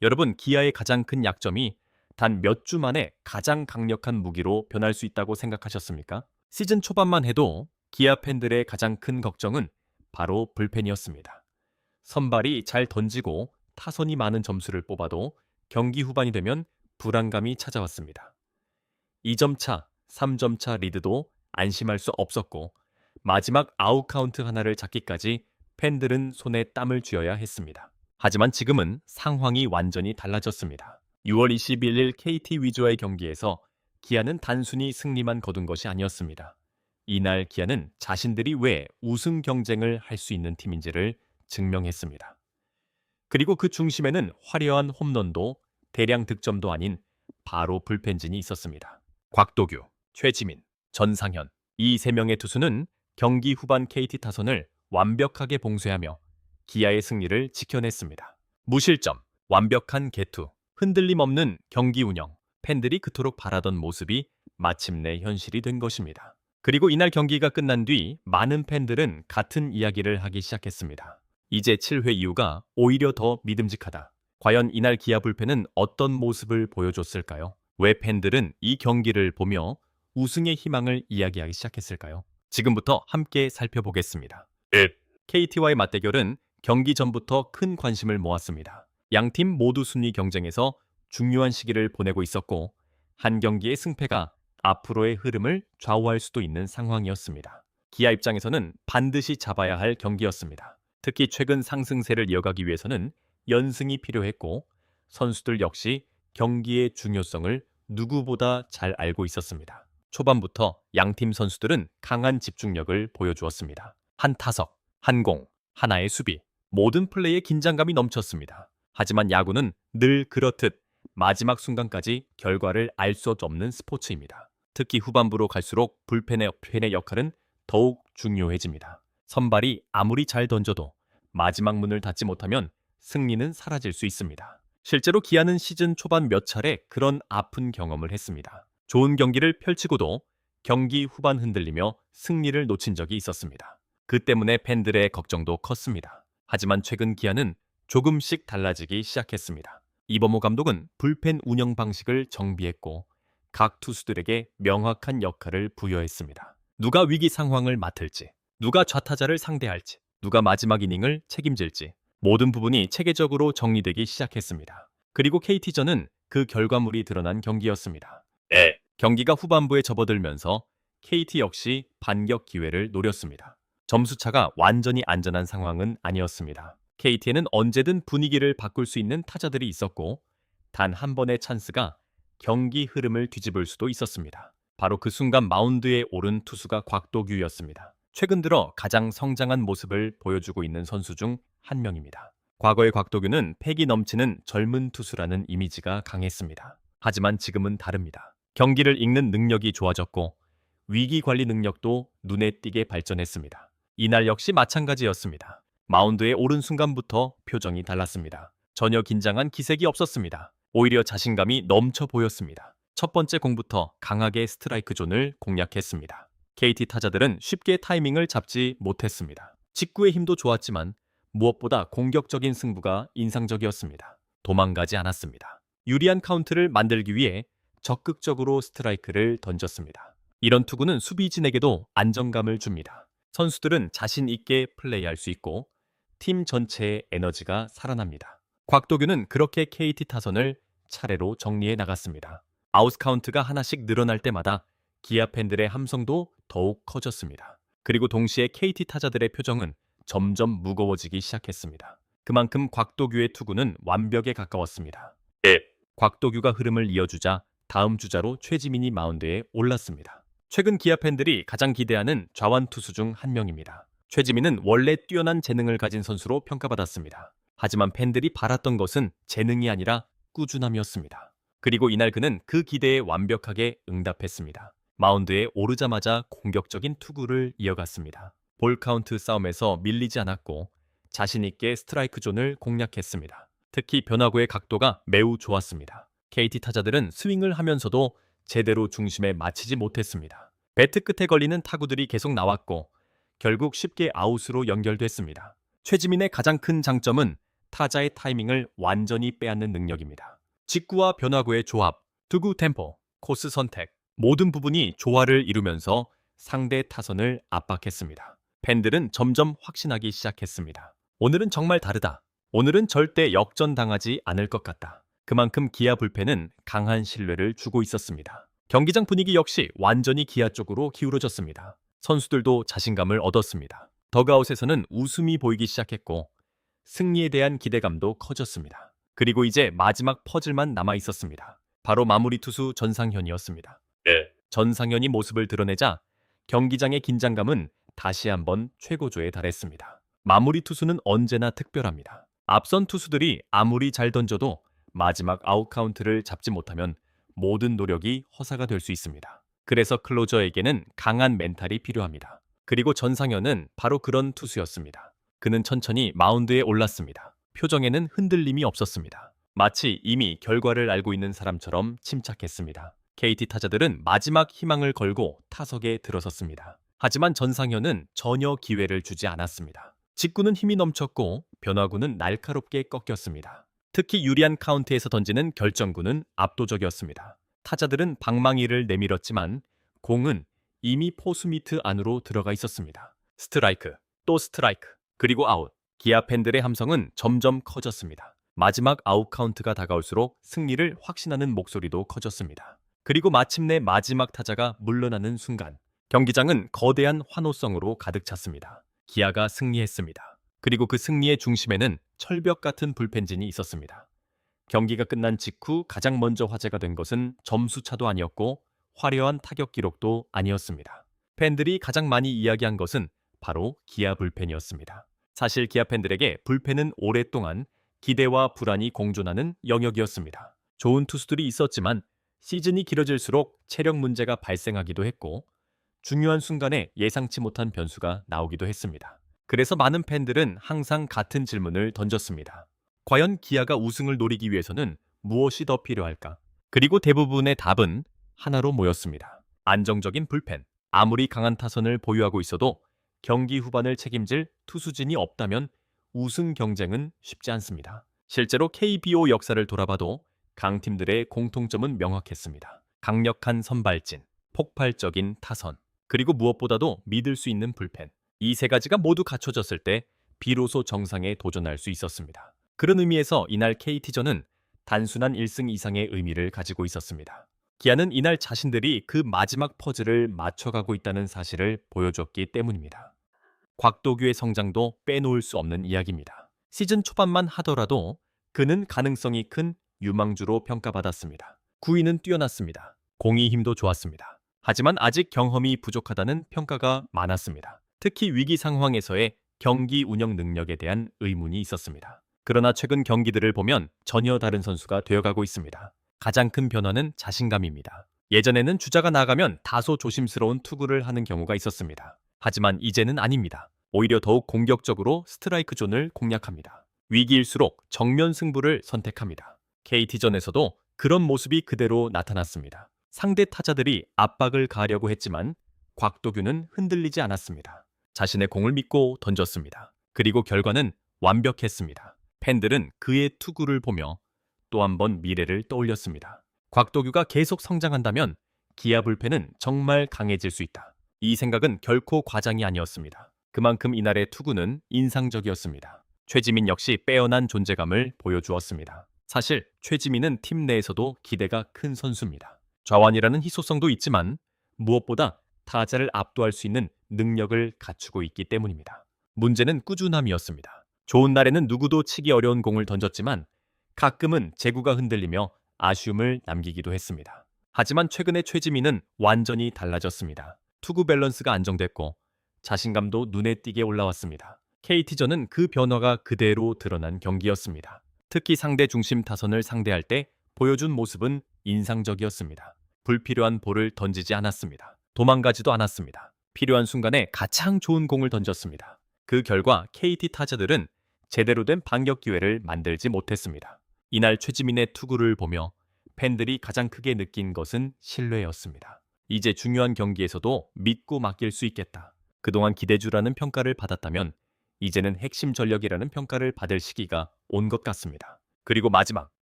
여러분, 기아의 가장 큰 약점이 단 몇 주 만에 가장 강력한 무기로 변할 수 있다고 생각하셨습니까? 시즌 초반만 해도 기아 팬들의 가장 큰 걱정은 바로 불펜이었습니다. 선발이 잘 던지고 타선이 많은 점수를 뽑아도 경기 후반이 되면 불안감이 찾아왔습니다. 2점 차, 3점 차 리드도 안심할 수 없었고 마지막 아웃 카운트 하나를 잡기까지 팬들은 손에 땀을 쥐어야 했습니다. 하지만 지금은 상황이 완전히 달라졌습니다. 6월 21일 KT 위즈와의 경기에서 기아는 단순히 승리만 거둔 것이 아니었습니다. 이날 기아는 자신들이 왜 우승 경쟁을 할 수 있는 팀인지를 증명했습니다. 그리고 그 중심에는 화려한 홈런도 대량 득점도 아닌 바로 불펜진이 있었습니다. 곽도규, 최지민, 전상현 이 세 명의 투수는 경기 후반 KT 타선을 완벽하게 봉쇄하며 기아의 승리를 지켜냈습니다. 무실점, 완벽한 개투, 흔들림 없는 경기 운영, 팬들이 그토록 바라던 모습이 마침내 현실이 된 것입니다. 그리고 이날 경기가 끝난 뒤 많은 팬들은 같은 이야기를 하기 시작했습니다. 이제 7회 이후가 오히려 더 믿음직하다. 과연 이날 기아 불펜은 어떤 모습을 보여줬을까요? 왜 팬들은 이 경기를 보며 우승의 희망을 이야기하기 시작했을까요? 지금부터 함께 살펴보겠습니다. KT와의 맞대결은 경기 전부터 큰 관심을 모았습니다. 양팀 모두 순위 경쟁에서 중요한 시기를 보내고 있었고 한 경기의 승패가 앞으로의 흐름을 좌우할 수도 있는 상황이었습니다. 기아 입장에서는 반드시 잡아야 할 경기였습니다. 특히 최근 상승세를 이어가기 위해서는 연승이 필요했고 선수들 역시 경기의 중요성을 누구보다 잘 알고 있었습니다. 초반부터 양팀 선수들은 강한 집중력을 보여주었습니다. 한 타석, 한 공, 하나의 수비, 모든 플레이에 긴장감이 넘쳤습니다. 하지만 야구는 늘 그렇듯 마지막 순간까지 결과를 알 수 없는 스포츠입니다. 특히 후반부로 갈수록 불펜의 역할은 더욱 중요해집니다. 선발이 아무리 잘 던져도 마지막 문을 닫지 못하면 승리는 사라질 수 있습니다. 실제로 기아는 시즌 초반 몇 차례 그런 아픈 경험을 했습니다. 좋은 경기를 펼치고도 경기 후반 흔들리며 승리를 놓친 적이 있었습니다. 그 때문에 팬들의 걱정도 컸습니다. 하지만 최근 기아는 조금씩 달라지기 시작했습니다. 이범호 감독은 불펜 운영 방식을 정비했고 각 투수들에게 명확한 역할을 부여했습니다. 누가 위기 상황을 맡을지, 누가 좌타자를 상대할지, 누가 마지막 이닝을 책임질지 모든 부분이 체계적으로 정리되기 시작했습니다. 그리고 KT전은 그 결과물이 드러난 경기였습니다. 경기가 후반부에 접어들면서 KT 역시 반격 기회를 노렸습니다. 점수차가 완전히 안전한 상황은 아니었습니다. KT에는 언제든 분위기를 바꿀 수 있는 타자들이 있었고 단 한 번의 찬스가 경기 흐름을 뒤집을 수도 있었습니다. 바로 그 순간 마운드에 오른 투수가 곽도규였습니다. 최근 들어 가장 성장한 모습을 보여주고 있는 선수 중 한 명입니다. 과거의 곽도규는 패기 넘치는 젊은 투수라는 이미지가 강했습니다. 하지만 지금은 다릅니다. 경기를 읽는 능력이 좋아졌고 위기 관리 능력도 눈에 띄게 발전했습니다. 이날 역시 마찬가지였습니다. 마운드에 오른 순간부터 표정이 달랐습니다. 전혀 긴장한 기색이 없었습니다. 오히려 자신감이 넘쳐 보였습니다. 첫 번째 공부터 강하게 스트라이크 존을 공략했습니다. KT 타자들은 쉽게 타이밍을 잡지 못했습니다. 직구의 힘도 좋았지만 무엇보다 공격적인 승부가 인상적이었습니다. 도망가지 않았습니다. 유리한 카운트를 만들기 위해 적극적으로 스트라이크를 던졌습니다. 이런 투구는 수비진에게도 안정감을 줍니다. 선수들은 자신 있게 플레이할 수 있고 팀 전체의 에너지가 살아납니다. 곽도규는 그렇게 KT 타선을 차례로 정리해 나갔습니다. 아웃 카운트가 하나씩 늘어날 때마다 기아 팬들의 함성도 더욱 커졌습니다. 그리고 동시에 KT 타자들의 표정은 점점 무거워지기 시작했습니다. 그만큼 곽도규의 투구는 완벽에 가까웠습니다. 곽도규가 흐름을 이어주자 다음 주자로 최지민이 마운드에 올랐습니다. 최근 기아 팬들이 가장 기대하는 좌완 투수 중 한 명입니다. 최지민은 원래 뛰어난 재능을 가진 선수로 평가받았습니다. 하지만 팬들이 바랐던 것은 재능이 아니라 꾸준함이었습니다. 그리고 이날 그는 그 기대에 완벽하게 응답했습니다. 마운드에 오르자마자 공격적인 투구를 이어갔습니다. 볼 카운트 싸움에서 밀리지 않았고 자신 있게 스트라이크 존을 공략했습니다. 특히 변화구의 각도가 매우 좋았습니다. KT 타자들은 스윙을 하면서도 제대로 중심에 맞히지 못했습니다. 배트 끝에 걸리는 타구들이 계속 나왔고 결국 쉽게 아웃으로 연결됐습니다. 최지민의 가장 큰 장점은 타자의 타이밍을 완전히 빼앗는 능력입니다. 직구와 변화구의 조합, 투구 템포, 코스 선택, 모든 부분이 조화를 이루면서 상대 타선을 압박했습니다. 팬들은 점점 확신하기 시작했습니다. 오늘은 정말 다르다. 오늘은 절대 역전당하지 않을 것 같다. 그만큼 기아 불펜은 강한 신뢰를 주고 있었습니다. 경기장 분위기 역시 완전히 기아 쪽으로 기울어졌습니다. 선수들도 자신감을 얻었습니다. 더그아웃에서는 웃음이 보이기 시작했고 승리에 대한 기대감도 커졌습니다. 그리고 이제 마지막 퍼즐만 남아 있었습니다. 바로 마무리 투수 전상현이었습니다. 전상현이 모습을 드러내자 경기장의 긴장감은 다시 한번 최고조에 달했습니다. 마무리 투수는 언제나 특별합니다. 앞선 투수들이 아무리 잘 던져도 마지막 아웃 카운트를 잡지 못하면 모든 노력이 허사가 될 수 있습니다. 그래서 클로저에게는 강한 멘탈이 필요합니다. 그리고 전상현은 바로 그런 투수였습니다. 그는 천천히 마운드에 올랐습니다. 표정에는 흔들림이 없었습니다. 마치 이미 결과를 알고 있는 사람처럼 침착했습니다. KT 타자들은 마지막 희망을 걸고 타석에 들어섰습니다. 하지만 전상현은 전혀 기회를 주지 않았습니다. 직구는 힘이 넘쳤고 변화구는 날카롭게 꺾였습니다. 특히 유리한 카운트에서 던지는 결정구는 압도적이었습니다. 타자들은 방망이를 내밀었지만 공은 이미 포수 미트 안으로 들어가 있었습니다. 스트라이크, 또 스트라이크, 그리고 아웃. 기아 팬들의 함성은 점점 커졌습니다. 마지막 아웃 카운트가 다가올수록 승리를 확신하는 목소리도 커졌습니다. 그리고 마침내 마지막 타자가 물러나는 순간 경기장은 거대한 환호성으로 가득 찼습니다. 기아가 승리했습니다. 그리고 그 승리의 중심에는 철벽 같은 불펜진이 있었습니다. 경기가 끝난 직후 가장 먼저 화제가 된 것은 점수차도 아니었고 화려한 타격 기록도 아니었습니다. 팬들이 가장 많이 이야기한 것은 바로 기아 불펜이었습니다. 사실 기아 팬들에게 불펜은 오랫동안 기대와 불안이 공존하는 영역이었습니다. 좋은 투수들이 있었지만 시즌이 길어질수록 체력 문제가 발생하기도 했고 중요한 순간에 예상치 못한 변수가 나오기도 했습니다. 그래서 많은 팬들은 항상 같은 질문을 던졌습니다. 과연 기아가 우승을 노리기 위해서는 무엇이 더 필요할까? 그리고 대부분의 답은 하나로 모였습니다. 안정적인 불펜. 아무리 강한 타선을 보유하고 있어도 경기 후반을 책임질 투수진이 없다면 우승 경쟁은 쉽지 않습니다. 실제로 KBO 역사를 돌아봐도 강팀들의 공통점은 명확했습니다. 강력한 선발진, 폭발적인 타선, 그리고 무엇보다도 믿을 수 있는 불펜. 이 세 가지가 모두 갖춰졌을 때 비로소 정상에 도전할 수 있었습니다. 그런 의미에서 이날 KT전은 단순한 1승 이상의 의미를 가지고 있었습니다. 기아는 이날 자신들이 그 마지막 퍼즐을 맞춰가고 있다는 사실을 보여줬기 때문입니다. 곽도규의 성장도 빼놓을 수 없는 이야기입니다. 시즌 초반만 하더라도 그는 가능성이 큰 유망주로 평가받았습니다. 구위는 뛰어났습니다. 공이 힘도 좋았습니다. 하지만 아직 경험이 부족하다는 평가가 많았습니다. 특히 위기 상황에서의 경기 운영 능력에 대한 의문이 있었습니다. 그러나 최근 경기들을 보면 전혀 다른 선수가 되어가고 있습니다. 가장 큰 변화는 자신감입니다. 예전에는 주자가 나가면 다소 조심스러운 투구를 하는 경우가 있었습니다. 하지만 이제는 아닙니다. 오히려 더욱 공격적으로 스트라이크 존을 공략합니다. 위기일수록 정면 승부를 선택합니다. KT전에서도 그런 모습이 그대로 나타났습니다. 상대 타자들이 압박을 가하려고 했지만 곽도규는 흔들리지 않았습니다. 자신의 공을 믿고 던졌습니다. 그리고 결과는 완벽했습니다. 팬들은 그의 투구를 보며 또 한 번 미래를 떠올렸습니다. 곽도규가 계속 성장한다면 기아 불펜은 정말 강해질 수 있다. 이 생각은 결코 과장이 아니었습니다. 그만큼 이날의 투구는 인상적이었습니다. 최지민 역시 빼어난 존재감을 보여주었습니다. 사실 최지민은 팀 내에서도 기대가 큰 선수입니다. 좌완이라는 희소성도 있지만 무엇보다 타자를 압도할 수 있는 능력을 갖추고 있기 때문입니다. 문제는 꾸준함이었습니다. 좋은 날에는 누구도 치기 어려운 공을 던졌지만 가끔은 제구가 흔들리며 아쉬움을 남기기도 했습니다. 하지만 최근에 최지민은 완전히 달라졌습니다. 투구 밸런스가 안정됐고 자신감도 눈에 띄게 올라왔습니다. KT전은 그 변화가 그대로 드러난 경기였습니다. 특히 상대 중심 타선을 상대할 때 보여준 모습은 인상적이었습니다. 불필요한 볼을 던지지 않았습니다. 도망가지도 않았습니다. 필요한 순간에 가장 좋은 공을 던졌습니다. 그 결과 KT 타자들은 제대로 된 반격 기회를 만들지 못했습니다. 이날 최지민의 투구를 보며 팬들이 가장 크게 느낀 것은 신뢰였습니다. 이제 중요한 경기에서도 믿고 맡길 수 있겠다. 그동안 기대주라는 평가를 받았다면 이제는 핵심 전력이라는 평가를 받을 시기가 온 것 같습니다. 그리고 마지막,